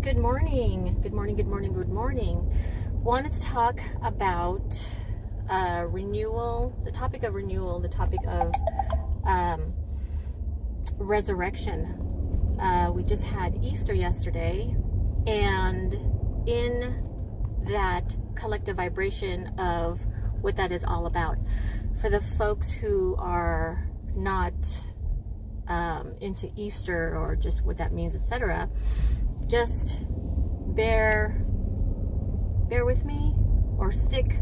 Good morning. Good morning, good morning, good morning. Wanted to talk about renewal, the topic of renewal, the topic of resurrection. We just had Easter yesterday, and in that collective vibration of what that is all about, for the folks who are not into Easter or just what that means, etc., just bear with me, or stick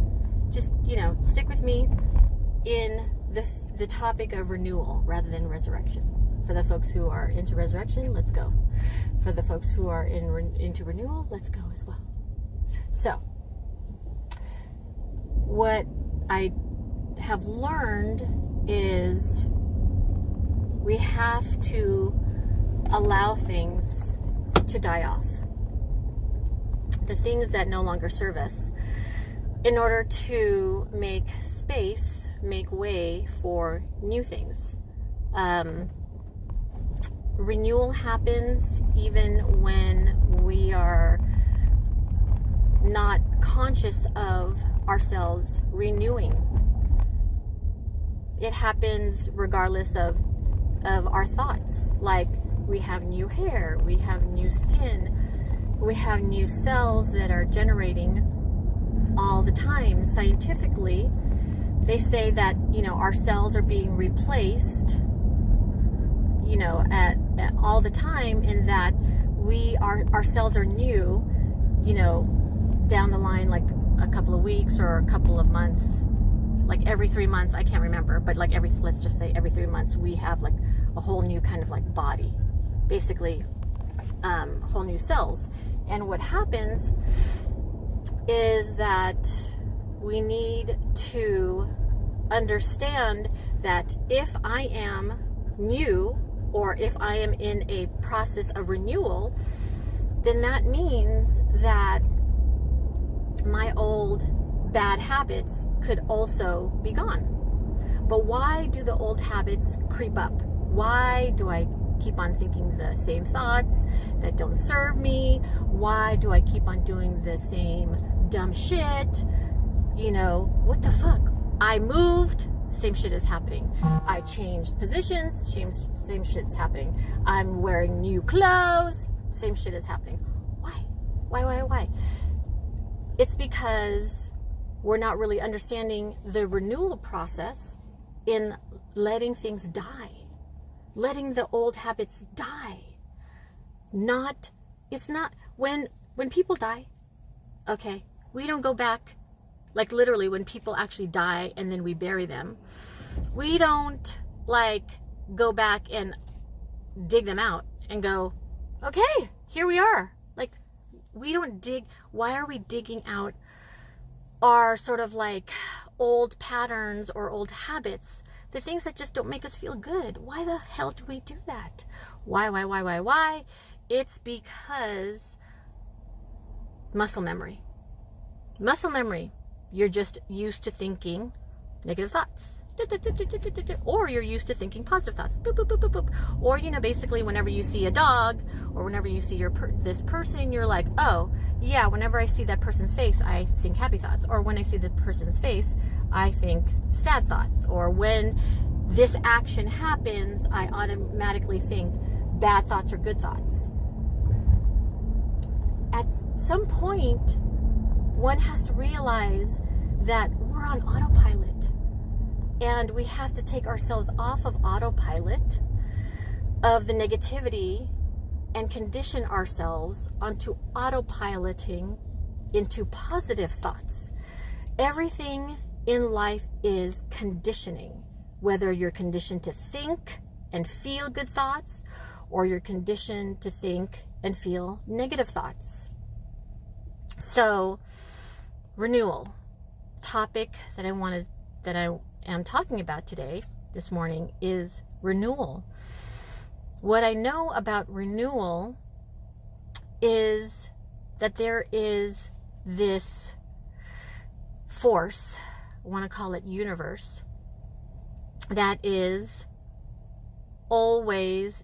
with me in the topic of renewal rather than resurrection. For the folks who are into resurrection, let's go. For the folks who are into renewal, let's go as well. So, what I have learned is we have to allow things to die off. The things that no longer serve us, in order to make space, make way for new things. Renewal happens even when we are not conscious of ourselves renewing. It happens regardless of our thoughts. Like, we have new hair, we have new skin, we have new cells that are generating all the time. Scientifically, they say that, our cells are being replaced, at all the time, in that our cells are new, down the line, like a couple of weeks or a couple of months, like every 3 months, I can't remember, but like let's just say every 3 months, we have like a whole new kind of like body, basically, whole new cells. And what happens is that we need to understand that if I am new, or if I am in a process of renewal, then that means that my old bad habits could also be gone. But why do the old habits creep up? Why do I keep on thinking the same thoughts that don't serve me? Why do I keep on doing the same dumb shit? What the fuck? I moved, same shit is happening. I changed positions, same shit's happening. I'm wearing new clothes, same shit is happening. Why? It's because we're not really understanding the renewal process in letting things die. Letting the old habits die. It's not, when people die, okay, we don't go back, like literally when people actually die and then we bury them, we don't like go back and dig them out and go, okay, here we are. Like, we don't dig. Why are we digging out our sort of like old patterns or old habits? The things that just don't make us feel good. Why the hell do we do that? Why? It's because muscle memory. You're just used to thinking negative thoughts. Or you're used to thinking positive thoughts. Boop, boop, boop, boop, boop. Or, basically whenever you see a dog, or whenever you see this person, you're like, oh, yeah, whenever I see that person's face, I think happy thoughts. Or when I see the person's face, I think sad thoughts. Or when this action happens, I automatically think bad thoughts or good thoughts. At some point, one has to realize that we're on autopilot. And we have to take ourselves off of autopilot of the negativity and condition ourselves onto autopiloting into positive thoughts. Everything in life is conditioning, whether you're conditioned to think and feel good thoughts, or you're conditioned to think and feel negative thoughts. So, renewal, topic that I am talking about this morning, is renewal. What I know about renewal is that there is this force, I want to call it universe, that is always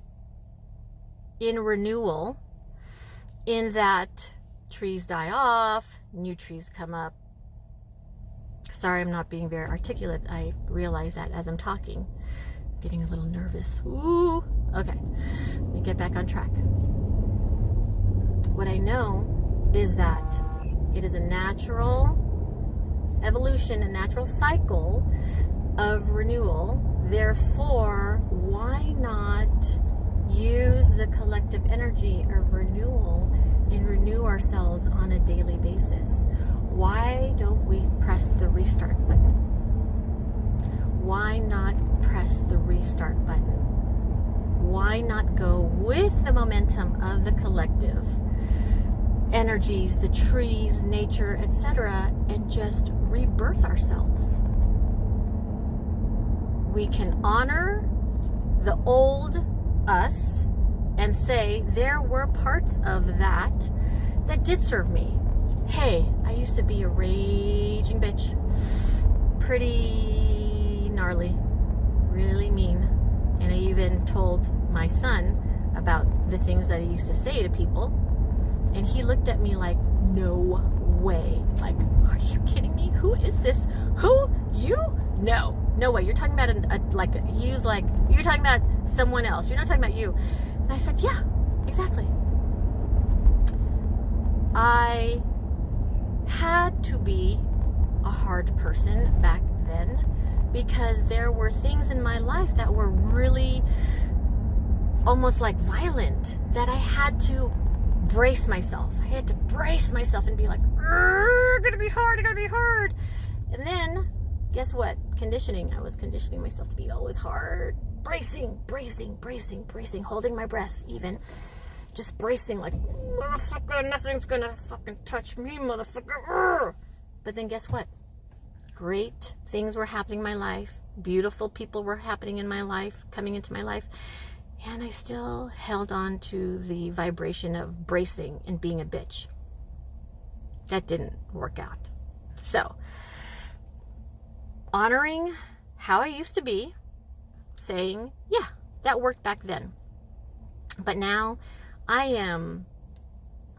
in renewal in that trees die off, new trees come up. Sorry, I'm not being very articulate. I realize that as I'm talking. Getting a little nervous. Ooh. Okay. Let me get back on track. What I know is that it is a natural evolution, a natural cycle of renewal. Therefore, why not use the collective energy of renewal and renew ourselves on a daily basis? Why don't we press the restart button? Why not press the restart button? Why not go with the momentum of the collective energies, the trees, nature, etc., and just rebirth ourselves? We can honor the old us and say there were parts of that did serve me. Hey, I used to be a raging bitch, pretty gnarly, really mean, and I even told my son about the things that I used to say to people, and he looked at me like, no way, like, are you kidding me? Who is this? Who? You? No way. You're talking about he was like, you're talking about someone else, you're not talking about you. And I said, yeah, exactly. I had to be a hard person back then because there were things in my life that were really almost like violent that I had to brace myself. I had to brace myself and be like, gonna be hard. And then guess what? Conditioning. I was conditioning myself to be always hard. Bracing, holding my breath even. Just bracing like, motherfucker, nothing's gonna fucking touch me, motherfucker. But then guess what? Great things were happening in my life. Beautiful people were happening in my life, coming into my life. And I still held on to the vibration of bracing and being a bitch. That didn't work out. So, honoring how I used to be, saying, yeah, that worked back then. But now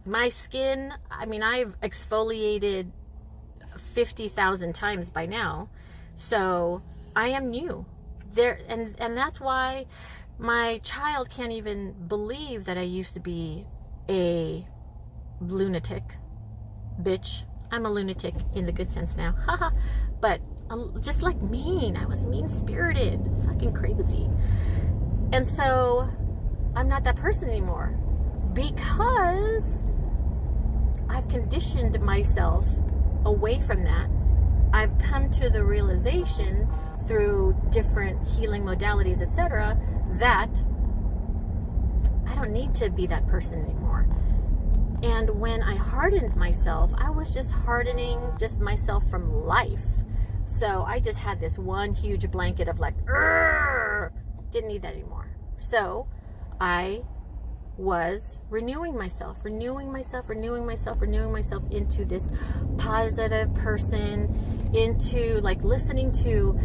my skin, I mean, I've exfoliated 50,000 times by now. So I am new there. And that's why my child can't even believe that I used to be a lunatic bitch. I'm a lunatic in the good sense now. Haha. But just like mean. I was mean-spirited. Fucking crazy. And so I'm not that person anymore because I've conditioned myself away from that. I've come to the realization through different healing modalities, etc., that I don't need to be that person anymore. And when I hardened myself, I was just hardening just myself from life. So I just had this one huge blanket of like, didn't need that anymore. So I was renewing myself into this positive person, into like listening to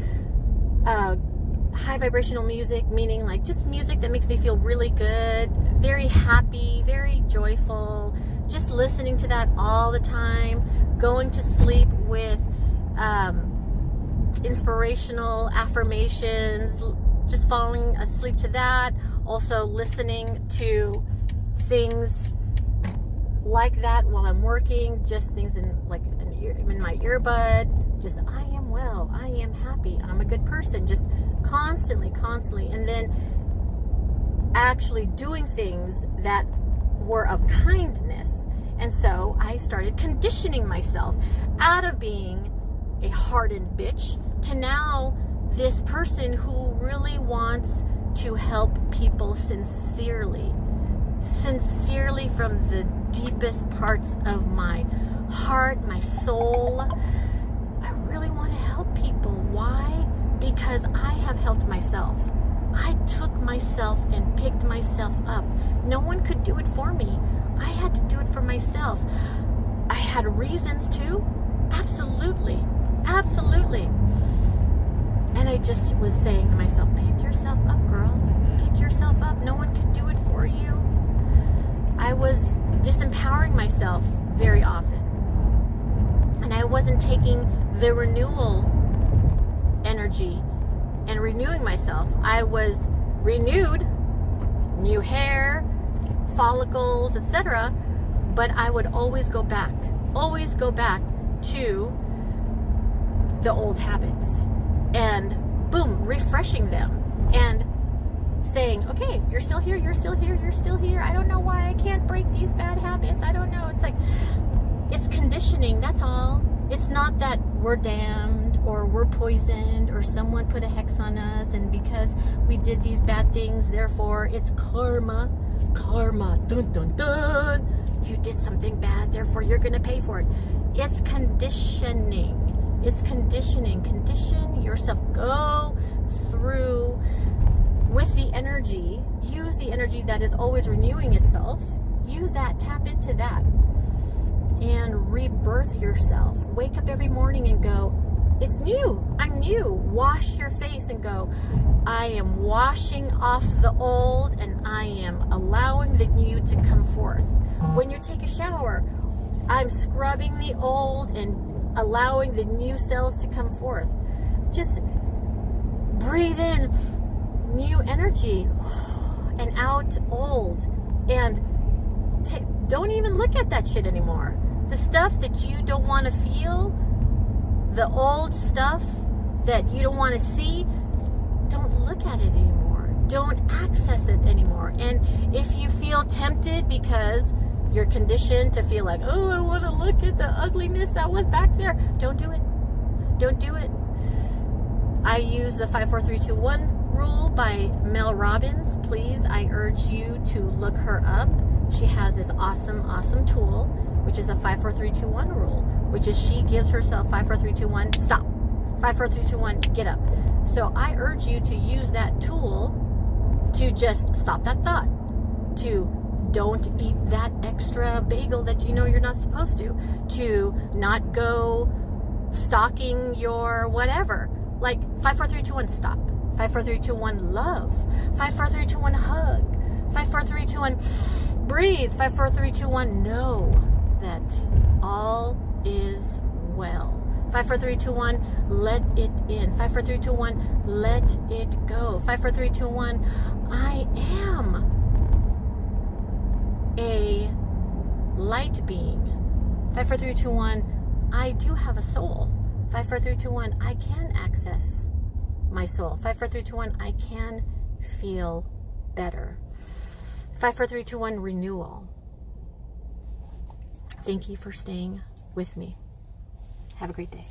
high vibrational music, meaning like just music that makes me feel really good, very happy, very joyful, just listening to that all the time, going to sleep with inspirational affirmations, just falling asleep to that, also listening to things like that while I'm working, just things in my earbud, just I am well, I am happy, I'm a good person, just constantly, and then actually doing things that were of kindness. And so I started conditioning myself out of being a hardened bitch to now this person who really wants to help people sincerely from the deepest parts of my heart, my soul. I really want to help people. Why? Because I have helped myself. I took myself and picked myself up. No one could do it for me. I had to do it for myself. I had reasons to. Absolutely. And I just was saying to myself, pick yourself up, girl. Pick yourself up. No one can do it for you. I was disempowering myself very often. And I wasn't taking the renewal energy and renewing myself. I was renewed, new hair, follicles, etc. But I would always go back to the old habits and boom, refreshing them and saying, okay, you're still here, you're still here, you're still here. I don't know why I can't break these bad habits. I don't know. It's like, it's conditioning, that's all. It's not that we're damned or we're poisoned or someone put a hex on us and because we did these bad things, therefore it's karma. Karma, dun dun dun. You did something bad, therefore you're going to pay for it. It's conditioning. It's conditioning. Condition yourself. Go through with the energy. Use the energy that is always renewing itself. Use that. Tap into that. And rebirth yourself. Wake up every morning and go, it's new. I'm new. Wash your face and go, I am washing off the old and I am allowing the new to come forth. When you take a shower, I'm scrubbing the old and allowing the new cells to come forth. Just breathe in new energy and out old. And don't even look at that shit anymore. The stuff that you don't want to feel, the old stuff that you don't want to see, don't look at it anymore. Don't access it anymore. And if you feel tempted because you're conditioned to feel like, oh, I want to look at the ugliness that was back there, don't do it. Don't do it. I use the 5-4-3-2-1 rule by Mel Robbins. Please, I urge you to look her up. She has this awesome tool, which is a 5-4-3-2-1 rule, which is she gives herself 5-4-3-2-1, stop. 5-4-3-2-1, get up. So I urge you to use that tool to just stop that thought, to don't eat that extra bagel that you know you're not supposed to not go stalking your whatever. Like 5-4-3-2-1, stop. 5-4-3-2-1, love. 5-4-3-2-1, hug. 5-4-3-2-1, breathe. 5-4-3-2-1, know that all is well. 5-4-3-2-1, let it in. 5-4-3-2-1, let it go. 5-4-3-2-1, I am a light being. 5-4-3-2-1, I do have a soul. 5-4-3-2-1, I can access my soul. 5-4-3-2-1, I can feel better. 5-4-3-2-1, renewal. Thank you for staying with me. Have a great day.